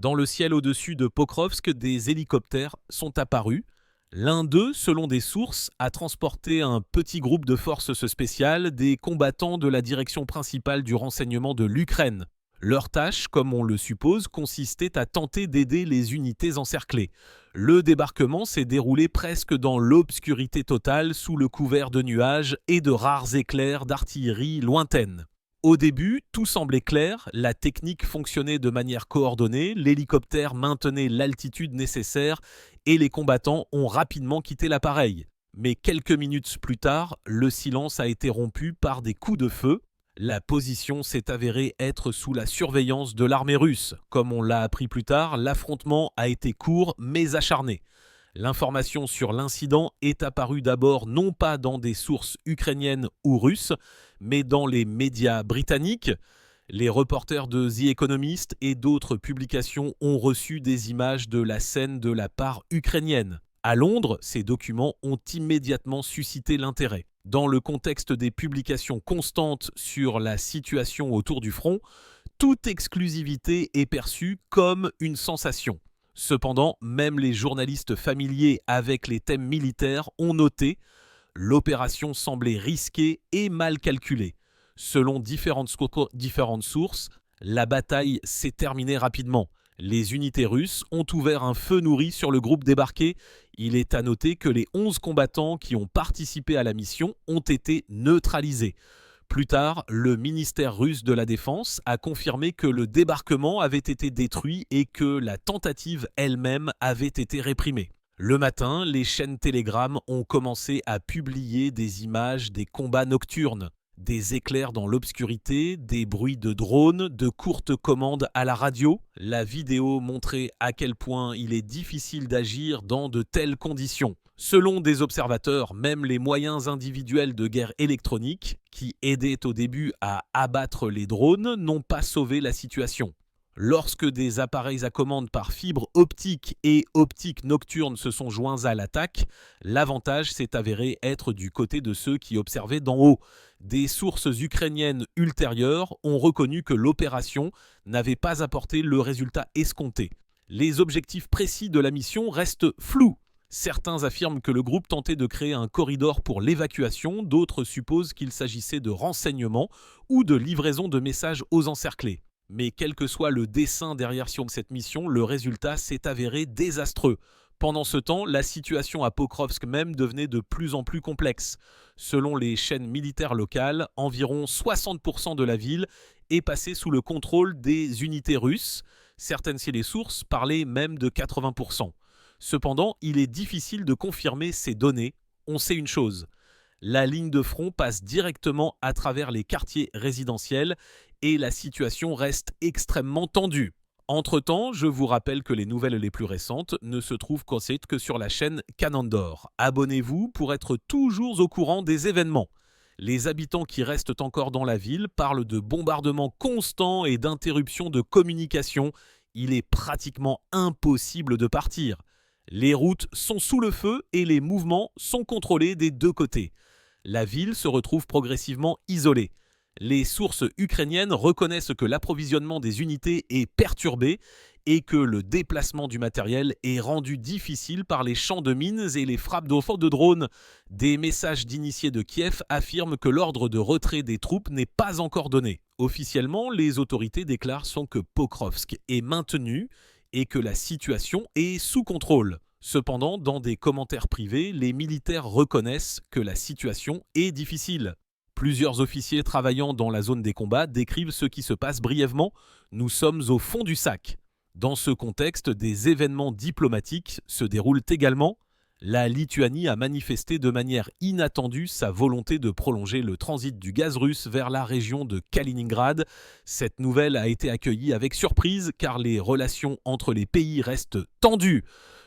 Dans le ciel au-dessus de Pokrovsk, des hélicoptères sont apparus. L'un d'eux, selon des sources, a transporté un petit groupe de forces spéciales, des combattants de la direction principale du renseignement de l'Ukraine. Leur tâche, comme on le suppose, consistait à tenter d'aider les unités encerclées. Le débarquement s'est déroulé presque dans l'obscurité totale, sous le couvert de nuages et de rares éclairs d'artillerie lointaine. Au début, tout semblait clair, la technique fonctionnait de manière coordonnée, l'hélicoptère maintenait l'altitude nécessaire et les combattants ont rapidement quitté l'appareil. Mais quelques minutes plus tard, le silence a été rompu par des coups de feu. La position s'est avérée être sous la surveillance de l'armée russe. Comme on l'a appris plus tard, l'affrontement a été court mais acharné. L'information sur l'incident est apparue d'abord non pas dans des sources ukrainiennes ou russes, mais dans les médias britanniques. Les reporters de The Economist et d'autres publications ont reçu des images de la scène de la part ukrainienne. À Londres, ces documents ont immédiatement suscité l'intérêt. Dans le contexte des publications constantes sur la situation autour du front, toute exclusivité est perçue comme une sensation. Cependant, même les journalistes familiers avec les thèmes militaires ont noté l'opération semblait risquée et mal calculée. Selon différentes sources, la bataille s'est terminée rapidement. Les unités russes ont ouvert un feu nourri sur le groupe débarqué. Il est à noter que les 11 combattants qui ont participé à la mission ont été neutralisés. Plus tard, le ministère russe de la Défense a confirmé que le débarquement avait été détruit et que la tentative elle-même avait été réprimée. Le matin, les chaînes Telegram ont commencé à publier des images des combats nocturnes. Des éclairs dans l'obscurité, des bruits de drones, de courtes commandes à la radio. La vidéo montrait à quel point il est difficile d'agir dans de telles conditions. Selon des observateurs, même les moyens individuels de guerre électronique, qui aidaient au début à abattre les drones, n'ont pas sauvé la situation. Lorsque des appareils à commande par fibre optique et optique nocturne se sont joints à l'attaque, l'avantage s'est avéré être du côté de ceux qui observaient d'en haut. Des sources ukrainiennes ultérieures ont reconnu que l'opération n'avait pas apporté le résultat escompté. Les objectifs précis de la mission restent flous. Certains affirment que le groupe tentait de créer un corridor pour l'évacuation, d'autres supposent qu'il s'agissait de renseignements ou de livraison de messages aux encerclés. Mais quel que soit le dessein derrière cette mission, le résultat s'est avéré désastreux. Pendant ce temps, la situation à Pokrovsk même devenait de plus en plus complexe. Selon les chaînes militaires locales, environ 60% de la ville est passée sous le contrôle des unités russes. Certaines sources parlaient même de 80%. Cependant, il est difficile de confirmer ces données. On sait une chose, la ligne de front passe directement à travers les quartiers résidentiels et la situation reste extrêmement tendue. Entre-temps, je vous rappelle que les nouvelles les plus récentes ne se trouvent que sur la chaîne Canon d'Or. Abonnez-vous pour être toujours au courant des événements. Les habitants qui restent encore dans la ville parlent de bombardements constants et d'interruptions de communication. Il est pratiquement impossible de partir. Les routes sont sous le feu et les mouvements sont contrôlés des deux côtés. La ville se retrouve progressivement isolée. Les sources ukrainiennes reconnaissent que l'approvisionnement des unités est perturbé et que le déplacement du matériel est rendu difficile par les champs de mines et les frappes de drones. Des messages d'initiés de Kiev affirment que l'ordre de retrait des troupes n'est pas encore donné. Officiellement, les autorités déclarent que Pokrovsk est maintenu et que la situation est sous contrôle. Cependant, dans des commentaires privés, les militaires reconnaissent que la situation est difficile. Plusieurs officiers travaillant dans la zone des combats décrivent ce qui se passe brièvement. Nous sommes au fond du sac. Dans ce contexte, des événements diplomatiques se déroulent également. La Lituanie a manifesté de manière inattendue sa volonté de prolonger le transit du gaz russe vers la région de Kaliningrad. Cette nouvelle a été accueillie avec surprise car les relations entre les pays restent tendues.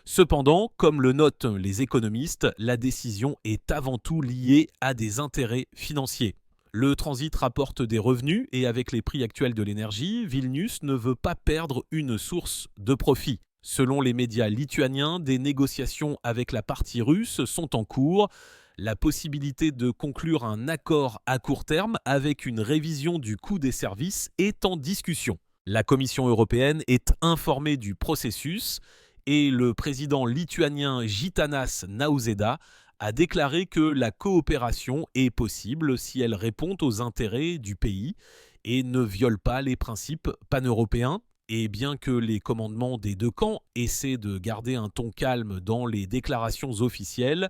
Cependant, comme le notent les économistes, la décision est avant tout liée à des intérêts financiers. Le transit rapporte des revenus et avec les prix actuels de l'énergie, Vilnius ne veut pas perdre une source de profit. Selon les médias lituaniens, des négociations avec la partie russe sont en cours. La possibilité de conclure un accord à court terme avec une révision du coût des services est en discussion. La Commission européenne est informée du processus et le président lituanien Gitanas Nausėda a déclaré que la coopération est possible si elle répond aux intérêts du pays et ne viole pas les principes paneuropéens. Et bien que les commandements des deux camps essaient de garder un ton calme dans les déclarations officielles,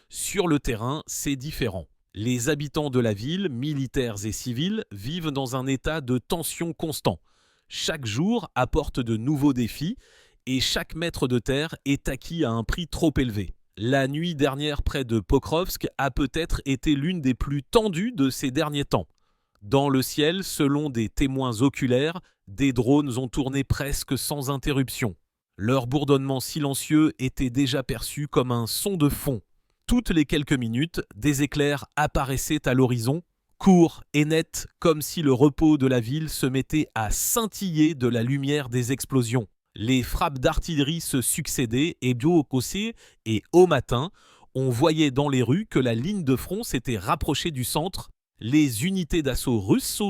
sur le terrain, c'est différent. Les habitants de la ville, militaires et civils, vivent dans un état de tension constant. Chaque jour apporte de nouveaux défis et chaque mètre de terre est acquis à un prix trop élevé. La nuit dernière près de Pokrovsk a peut-être été l'une des plus tendues de ces derniers temps. Dans le ciel, selon des témoins oculaires, des drones ont tourné presque sans interruption. Leur bourdonnement silencieux était déjà perçu comme un son de fond. Toutes les quelques minutes, des éclairs apparaissaient à l'horizon, courts et nets, comme si le repos de la ville se mettait à scintiller de la lumière des explosions. Les frappes d'artillerie se succédaient et au matin, on voyait dans les rues que la ligne de front s'était rapprochée du centre. Les unités d'assaut russes,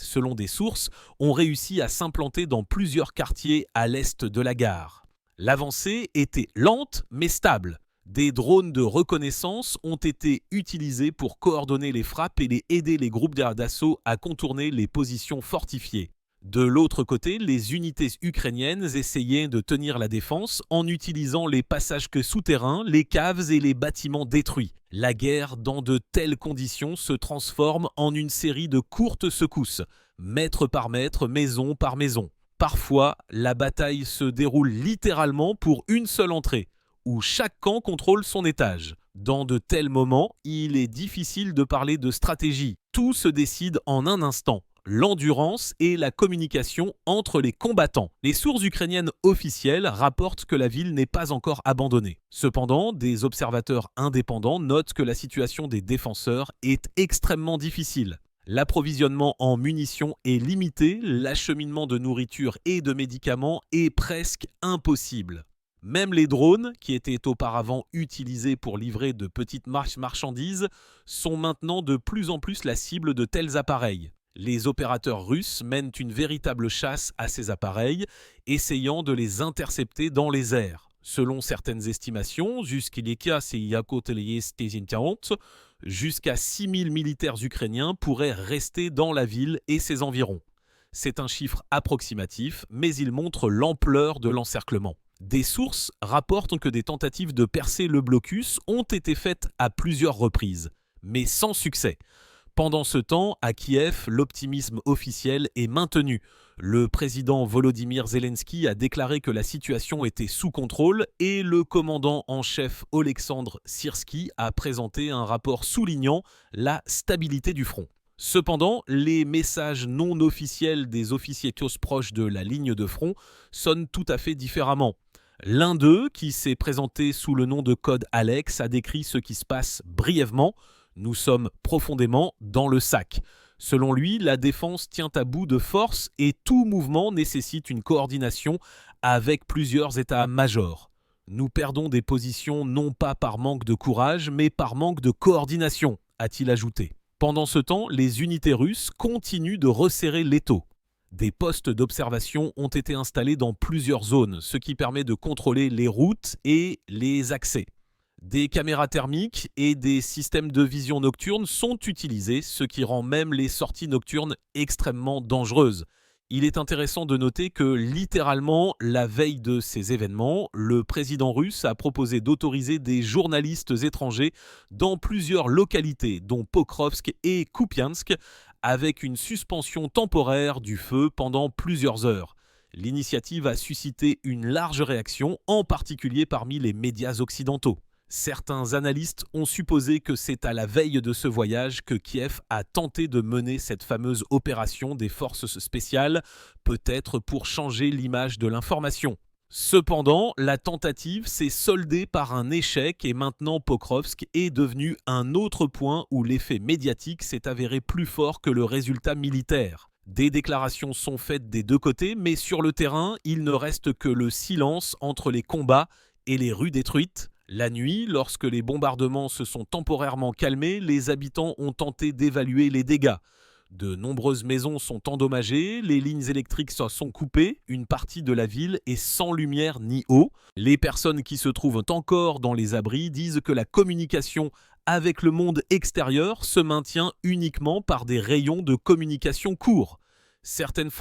selon des sources, ont réussi à s'implanter dans plusieurs quartiers à l'est de la gare. L'avancée était lente mais stable. Des drones de reconnaissance ont été utilisés pour coordonner les frappes et aider les groupes d'assaut à contourner les positions fortifiées. De l'autre côté, les unités ukrainiennes essayaient de tenir la défense en utilisant les passages souterrains, les caves et les bâtiments détruits. La guerre, dans de telles conditions, se transforme en une série de courtes secousses, mètre par mètre, maison par maison. Parfois, la bataille se déroule littéralement pour une seule entrée, où chaque camp contrôle son étage. Dans de tels moments, il est difficile de parler de stratégie. Tout se décide en un instant. L'endurance et la communication entre les combattants. Les sources ukrainiennes officielles rapportent que la ville n'est pas encore abandonnée. Cependant, des observateurs indépendants notent que la situation des défenseurs est extrêmement difficile. L'approvisionnement en munitions est limité, l'acheminement de nourriture et de médicaments est presque impossible. Même les drones, qui étaient auparavant utilisés pour livrer de petites marchandises, sont maintenant de plus en plus la cible de tels appareils. Les opérateurs russes mènent une véritable chasse à ces appareils, essayant de les intercepter dans les airs. Selon certaines estimations, jusqu'à 6000 militaires ukrainiens pourraient rester dans la ville et ses environs. C'est un chiffre approximatif, mais il montre l'ampleur de l'encerclement. Des sources rapportent que des tentatives de percer le blocus ont été faites à plusieurs reprises, mais sans succès. Pendant ce temps, à Kiev, l'optimisme officiel est maintenu. Le président Volodymyr Zelensky a déclaré que la situation était sous contrôle et le commandant en chef Oleksandr Syrsky a présenté un rapport soulignant la stabilité du front. Cependant, les messages non officiels des officiers proches de la ligne de front sonnent tout à fait différemment. L'un d'eux, qui s'est présenté sous le nom de code Alex, a décrit ce qui se passe brièvement. Nous sommes profondément dans le sac. Selon lui, la défense tient à bout de force et tout mouvement nécessite une coordination avec plusieurs états-majors. Nous perdons des positions non pas par manque de courage, mais par manque de coordination, a-t-il ajouté. Pendant ce temps, les unités russes continuent de resserrer l'étau. Des postes d'observation ont été installés dans plusieurs zones, ce qui permet de contrôler les routes et les accès. Des caméras thermiques et des systèmes de vision nocturne sont utilisés, ce qui rend même les sorties nocturnes extrêmement dangereuses. Il est intéressant de noter que, littéralement, la veille de ces événements, le président russe a proposé d'autoriser des journalistes étrangers dans plusieurs localités, dont Pokrovsk et Kupiansk, avec une suspension temporaire du feu pendant plusieurs heures. L'initiative a suscité une large réaction, en particulier parmi les médias occidentaux. Certains analystes ont supposé que c'est à la veille de ce voyage que Kiev a tenté de mener cette fameuse opération des forces spéciales, peut-être pour changer l'image de l'information. Cependant, la tentative s'est soldée par un échec et maintenant Pokrovsk est devenu un autre point où l'effet médiatique s'est avéré plus fort que le résultat militaire. Des déclarations sont faites des deux côtés, mais sur le terrain, il ne reste que le silence entre les combats et les rues détruites. La nuit, lorsque les bombardements se sont temporairement calmés, les habitants ont tenté d'évaluer les dégâts. De nombreuses maisons sont endommagées, les lignes électriques sont coupées, une partie de la ville est sans lumière ni eau. Les personnes qui se trouvent encore dans les abris disent que la communication avec le monde extérieur se maintient uniquement par des rayons de communication courts. Certaines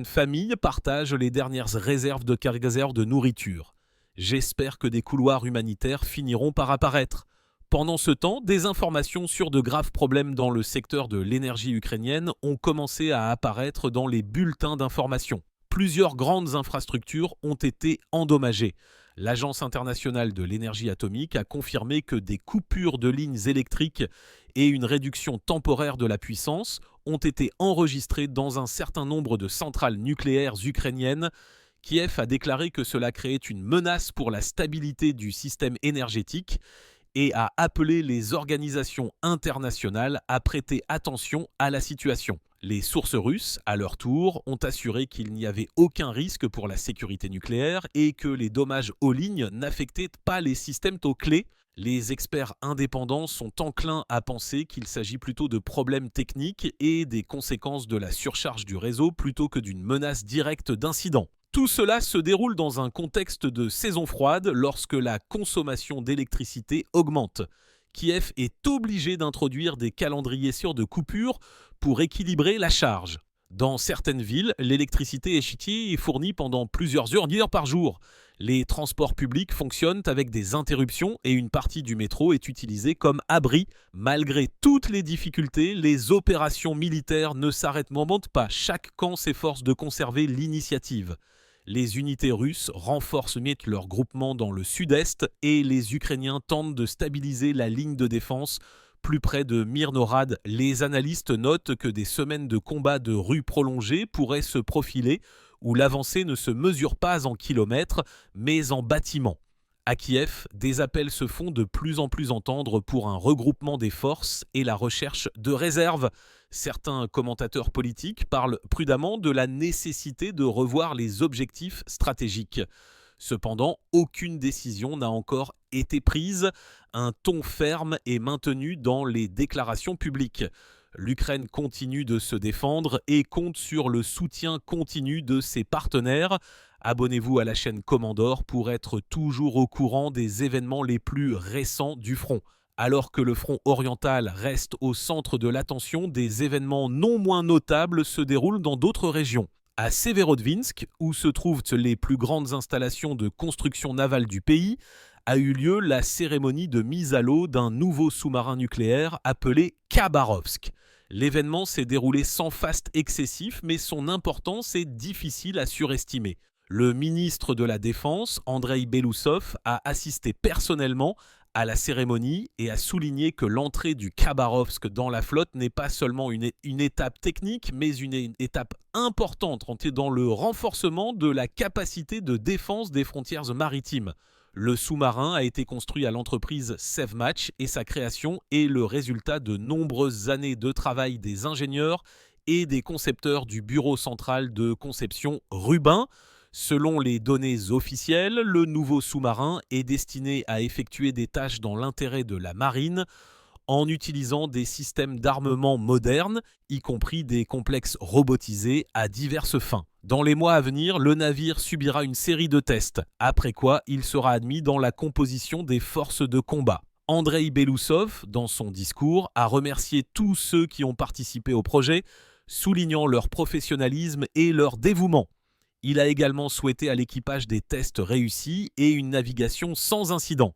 familles partagent les dernières réserves de nourriture. J'espère que des couloirs humanitaires finiront par apparaître. Pendant ce temps, des informations sur de graves problèmes dans le secteur de l'énergie ukrainienne ont commencé à apparaître dans les bulletins d'information. Plusieurs grandes infrastructures ont été endommagées. L'Agence internationale de l'énergie atomique a confirmé que des coupures de lignes électriques et une réduction temporaire de la puissance ont été enregistrées dans un certain nombre de centrales nucléaires ukrainiennes. Kiev a déclaré que cela créait une menace pour la stabilité du système énergétique et a appelé les organisations internationales à prêter attention à la situation. Les sources russes, à leur tour, ont assuré qu'il n'y avait aucun risque pour la sécurité nucléaire et que les dommages aux lignes n'affectaient pas les systèmes aux clés. Les experts indépendants sont enclins à penser qu'il s'agit plutôt de problèmes techniques et des conséquences de la surcharge du réseau plutôt que d'une menace directe d'incident. Tout cela se déroule dans un contexte de saison froide lorsque la consommation d'électricité augmente. Kiev est obligé d'introduire des calendriers sûrs de coupures pour équilibrer la charge. Dans certaines villes, l'électricité est fournie pendant plusieurs heures par jour. Les transports publics fonctionnent avec des interruptions et une partie du métro est utilisée comme abri. Malgré toutes les difficultés, les opérations militaires ne s'arrêtent pas. Chaque camp s'efforce de conserver l'initiative. Les unités russes renforcent leur groupement dans le sud-est et les Ukrainiens tentent de stabiliser la ligne de défense plus près de Myrhorod. Les analystes notent que des semaines de combats de rue prolongés pourraient se profiler où l'avancée ne se mesure pas en kilomètres mais en bâtiments. À Kiev, des appels se font de plus en plus entendre pour un regroupement des forces et la recherche de réserves. Certains commentateurs politiques parlent prudemment de la nécessité de revoir les objectifs stratégiques. Cependant, aucune décision n'a encore été prise. Un ton ferme est maintenu dans les déclarations publiques. L'Ukraine continue de se défendre et compte sur le soutien continu de ses partenaires. Abonnez-vous à la chaîne Commandor pour être toujours au courant des événements les plus récents du front. Alors que le front oriental reste au centre de l'attention, des événements non moins notables se déroulent dans d'autres régions. À Severodvinsk, où se trouvent les plus grandes installations de construction navale du pays, a eu lieu la cérémonie de mise à l'eau d'un nouveau sous-marin nucléaire appelé Khabarovsk. L'événement s'est déroulé sans faste excessif, mais son importance est difficile à surestimer. Le ministre de la Défense, Andrei Belousov, a assisté personnellement à la cérémonie et a souligné que l'entrée du Khabarovsk dans la flotte n'est pas seulement une étape technique, mais une étape importante dans le renforcement de la capacité de défense des frontières maritimes. Le sous-marin a été construit à l'entreprise Sevmatch et sa création est le résultat de nombreuses années de travail des ingénieurs et des concepteurs du bureau central de conception Rubin. Selon les données officielles, le nouveau sous-marin est destiné à effectuer des tâches dans l'intérêt de la marine en utilisant des systèmes d'armement modernes, y compris des complexes robotisés à diverses fins. Dans les mois à venir, le navire subira une série de tests, après quoi il sera admis dans la composition des forces de combat. Andrei Belousov, dans son discours, a remercié tous ceux qui ont participé au projet, soulignant leur professionnalisme et leur dévouement. Il a également souhaité à l'équipage des tests réussis et une navigation sans incident.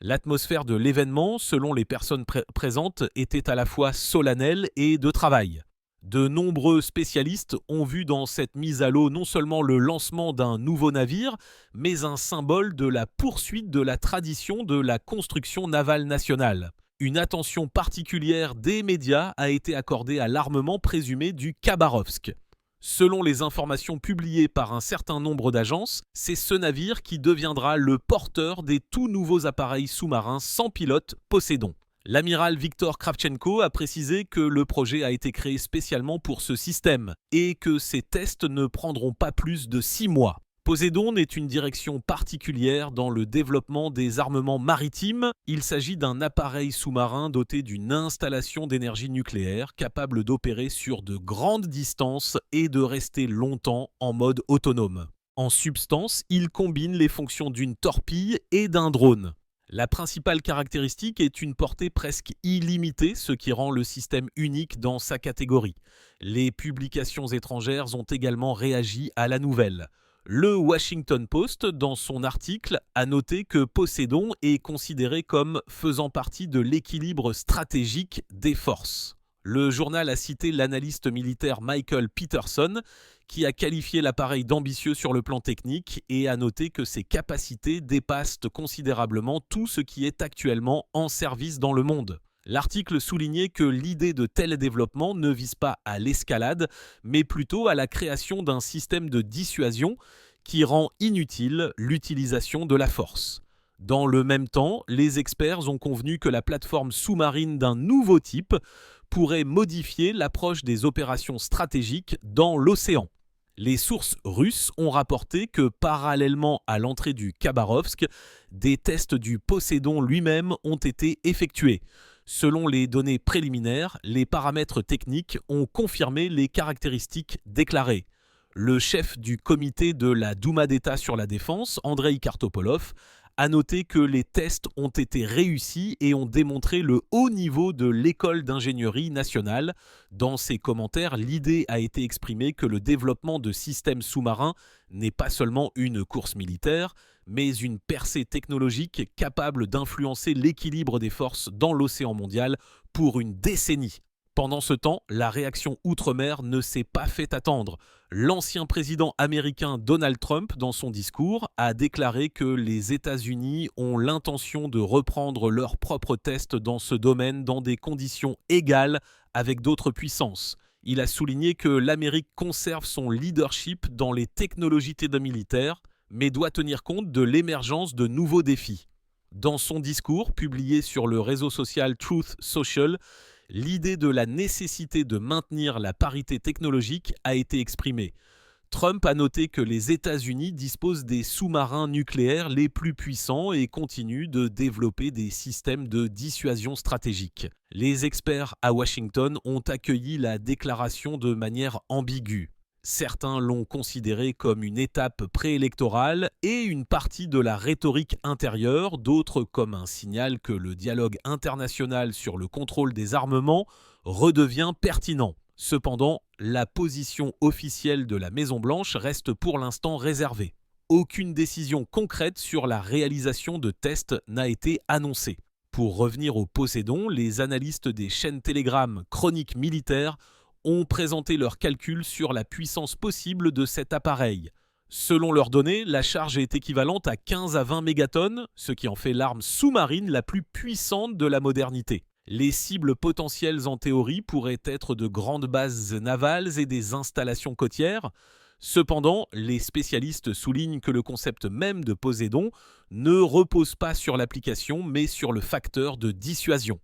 L'atmosphère de l'événement, selon les personnes présentes, était à la fois solennelle et de travail. De nombreux spécialistes ont vu dans cette mise à l'eau non seulement le lancement d'un nouveau navire, mais un symbole de la poursuite de la tradition de la construction navale nationale. Une attention particulière des médias a été accordée à l'armement présumé du Khabarovsk. Selon les informations publiées par un certain nombre d'agences, c'est ce navire qui deviendra le porteur des tout nouveaux appareils sous-marins sans pilote Poséidon. L'amiral Viktor Kravchenko a précisé que le projet a été créé spécialement pour ce système et que ces tests ne prendront pas plus de 6 mois. Poséidon est une direction particulière dans le développement des armements maritimes. Il s'agit d'un appareil sous-marin doté d'une installation d'énergie nucléaire capable d'opérer sur de grandes distances et de rester longtemps en mode autonome. En substance, il combine les fonctions d'une torpille et d'un drone. La principale caractéristique est une portée presque illimitée, ce qui rend le système unique dans sa catégorie. Les publications étrangères ont également réagi à la nouvelle. Le Washington Post, dans son article, a noté que Poséidon est considéré comme faisant partie de l'équilibre stratégique des forces. Le journal a cité l'analyste militaire Michael Peterson, qui a qualifié l'appareil d'ambitieux sur le plan technique et a noté que ses capacités dépassent considérablement tout ce qui est actuellement en service dans le monde. L'article soulignait que l'idée de tel développement ne vise pas à l'escalade, mais plutôt à la création d'un système de dissuasion qui rend inutile l'utilisation de la force. Dans le même temps, les experts ont convenu que la plateforme sous-marine d'un nouveau type pourrait modifier l'approche des opérations stratégiques dans l'océan. Les sources russes ont rapporté que, parallèlement à l'entrée du Khabarovsk, des tests du Poséidon lui-même ont été effectués. Selon les données préliminaires, les paramètres techniques ont confirmé les caractéristiques déclarées. Le chef du comité de la Douma d'État sur la défense, Andrei Kartopolov, a noté que les tests ont été réussis et ont démontré le haut niveau de l'école d'ingénierie nationale. Dans ses commentaires, l'idée a été exprimée que le développement de systèmes sous-marins n'est pas seulement une course militaire, mais une percée technologique capable d'influencer l'équilibre des forces dans l'océan mondial pour une décennie. Pendant ce temps, la réaction outre-mer ne s'est pas fait attendre. L'ancien président américain Donald Trump, dans son discours, a déclaré que les États-Unis ont l'intention de reprendre leurs propres tests dans ce domaine dans des conditions égales avec d'autres puissances. Il a souligné que l'Amérique conserve son leadership dans les technologies militaires, mais doit tenir compte de l'émergence de nouveaux défis. Dans son discours, publié sur le réseau social Truth Social, l'idée de la nécessité de maintenir la parité technologique a été exprimée. Trump a noté que les États-Unis disposent des sous-marins nucléaires les plus puissants et continuent de développer des systèmes de dissuasion stratégique. Les experts à Washington ont accueilli la déclaration de manière ambiguë. Certains l'ont considéré comme une étape préélectorale et une partie de la rhétorique intérieure, d'autres comme un signal que le dialogue international sur le contrôle des armements redevient pertinent. Cependant, la position officielle de la Maison-Blanche reste pour l'instant réservée. Aucune décision concrète sur la réalisation de tests n'a été annoncée. Pour revenir au Poséidon, les analystes des chaînes Telegram Chronique Militaire ont présenté leurs calculs sur la puissance possible de cet appareil. Selon leurs données, la charge est équivalente à 15 à 20 mégatonnes, ce qui en fait l'arme sous-marine la plus puissante de la modernité. Les cibles potentielles en théorie pourraient être de grandes bases navales et des installations côtières. Cependant, les spécialistes soulignent que le concept même de Poséidon ne repose pas sur l'application, mais sur le facteur de dissuasion.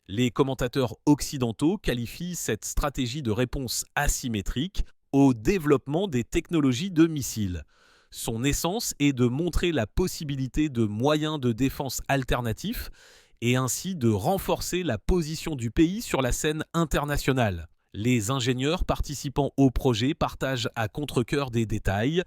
Les commentateurs occidentaux qualifient cette stratégie de réponse asymétrique au développement des technologies de missiles. Son essence est de montrer la possibilité de moyens de défense alternatifs et ainsi de renforcer la position du pays sur la scène internationale. Les ingénieurs participant au projet partagent à contre-cœur des détails,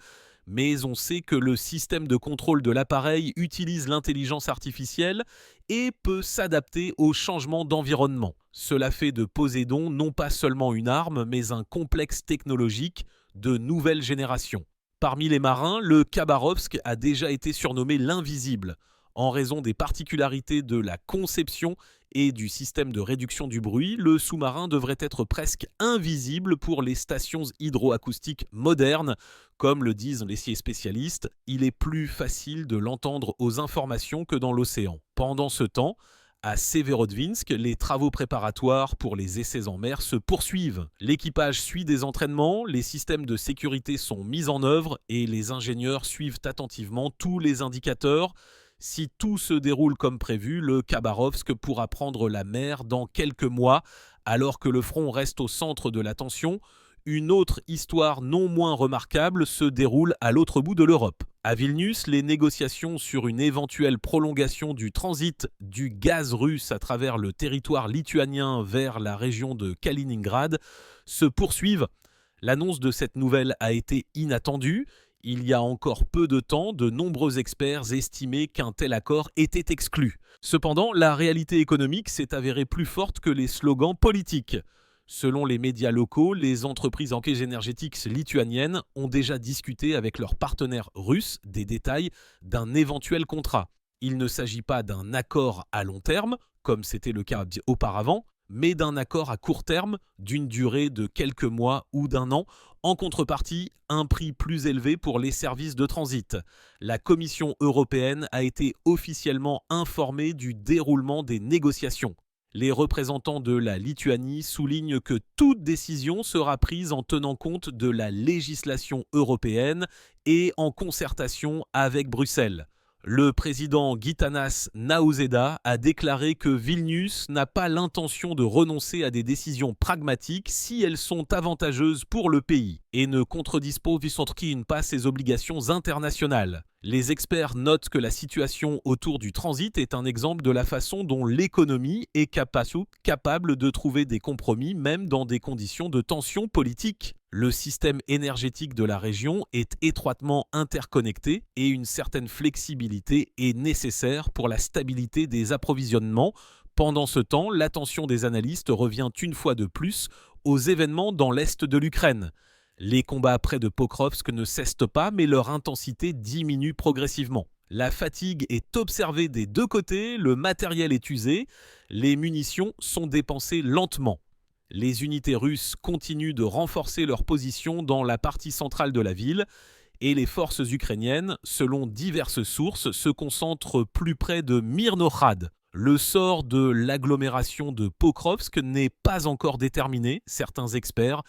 mais on sait que le système de contrôle de l'appareil utilise l'intelligence artificielle et peut s'adapter aux changements d'environnement. Cela fait de Poséidon non pas seulement une arme, mais un complexe technologique de nouvelle génération. Parmi les marins, le Khabarovsk a déjà été surnommé l'invisible, en raison des particularités de la conception et du système de réduction du bruit. Le sous-marin devrait être presque invisible pour les stations hydroacoustiques modernes. Comme le disent les spécialistes, il est plus facile de l'entendre aux informations que dans l'océan. Pendant ce temps, à Severodvinsk, les travaux préparatoires pour les essais en mer se poursuivent. L'équipage suit des entraînements, les systèmes de sécurité sont mis en œuvre et les ingénieurs suivent attentivement tous les indicateurs. Si tout se déroule comme prévu, le Khabarovsk pourra prendre la mer dans quelques mois. Alors que le front reste au centre de l'attention, Une autre histoire non moins remarquable se déroule à l'autre bout de l'Europe. À Vilnius, les négociations sur une éventuelle prolongation du transit du gaz russe à travers le territoire lituanien vers la région de Kaliningrad se poursuivent. L'annonce de cette nouvelle a été inattendue. Il y a encore peu de temps, de nombreux experts estimaient qu'un tel accord était exclu. Cependant, la réalité économique s'est avérée plus forte que les slogans politiques. Selon les médias locaux, les entreprises en caisse énergétiques lituaniennes ont déjà discuté avec leurs partenaires russes des détails d'un éventuel contrat. Il ne s'agit pas d'un accord à long terme, comme c'était le cas auparavant, mais d'un accord à court terme d'une durée de quelques mois ou d'un an, en contrepartie, un prix plus élevé pour les services de transit. La Commission européenne a été officiellement informée du déroulement des négociations. Les représentants de la Lituanie soulignent que toute décision sera prise en tenant compte de la législation européenne et en concertation avec Bruxelles. Le président Gitanas Nausėda a déclaré que Vilnius n'a pas l'intention de renoncer à des décisions pragmatiques si elles sont avantageuses pour le pays et ne contredisent pas ses obligations internationales. Les experts notent que la situation autour du transit est un exemple de la façon dont l'économie est capable de trouver des compromis même dans des conditions de tension politique. Le système énergétique de la région est étroitement interconnecté et une certaine flexibilité est nécessaire pour la stabilité des approvisionnements. Pendant ce temps, l'attention des analystes revient une fois de plus aux événements dans l'est de l'Ukraine. Les combats près de Pokrovsk ne cessent pas, mais leur intensité diminue progressivement. La fatigue est observée des deux côtés, le matériel est usé, les munitions sont dépensées lentement. Les unités russes continuent de renforcer leur position dans la partie centrale de la ville et les forces ukrainiennes, selon diverses sources, se concentrent plus près de Myrnochad. Le sort de l'agglomération de Pokrovsk n'est pas encore déterminé. Certains experts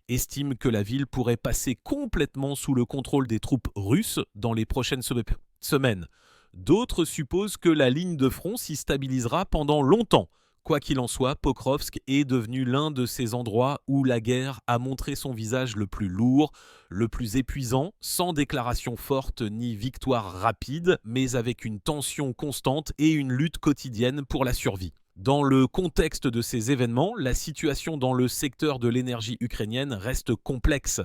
estiment que la ville pourrait passer complètement sous le contrôle des troupes russes dans les prochaines semaines. D'autres supposent que la ligne de front s'y stabilisera pendant longtemps. Quoi qu'il en soit, Pokrovsk est devenu l'un de ces endroits où la guerre a montré son visage le plus lourd, le plus épuisant, sans déclaration forte ni victoire rapide, mais avec une tension constante et une lutte quotidienne pour la survie. Dans le contexte de ces événements, la situation dans le secteur de l'énergie ukrainienne reste complexe.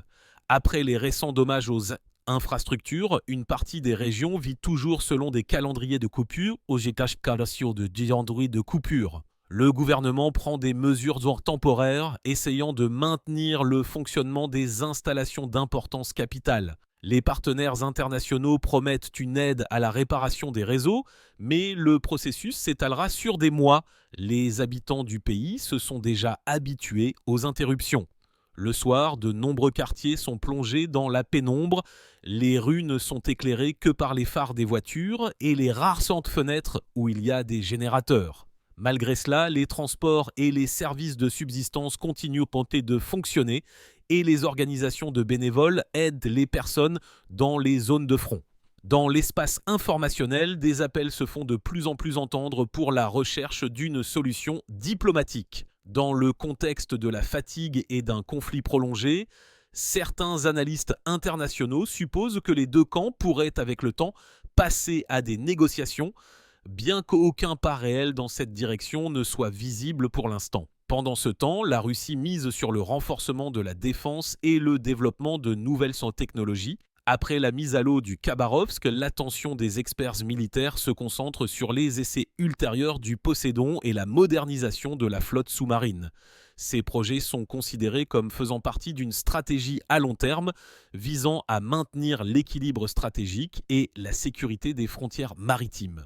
Après les récents dommages aux infrastructures, une partie des régions vit toujours selon des calendriers de coupure, de coupure. Le gouvernement prend des mesures temporaires, essayant de maintenir le fonctionnement des installations d'importance capitale. Les partenaires internationaux promettent une aide à la réparation des réseaux, mais le processus s'étalera sur des mois. Les habitants du pays se sont déjà habitués aux interruptions. Le soir, de nombreux quartiers sont plongés dans la pénombre. Les rues ne sont éclairées que par les phares des voitures et les rares fenêtres où il y a des générateurs. Malgré cela, les transports et les services de subsistance continuent de fonctionner et les organisations de bénévoles aident les personnes dans les zones de front. Dans l'espace informationnel, des appels se font de plus en plus entendre pour la recherche d'une solution diplomatique. Dans le contexte de la fatigue et d'un conflit prolongé, certains analystes internationaux supposent que les deux camps pourraient avec le temps passer à des négociations, bien qu'aucun pas réel dans cette direction ne soit visible pour l'instant. Pendant ce temps, la Russie mise sur le renforcement de la défense et le développement de nouvelles technologies. Après la mise à l'eau du Khabarovsk, l'attention des experts militaires se concentre sur les essais ultérieurs du Poséidon et la modernisation de la flotte sous-marine. Ces projets sont considérés comme faisant partie d'une stratégie à long terme visant à maintenir l'équilibre stratégique et la sécurité des frontières maritimes.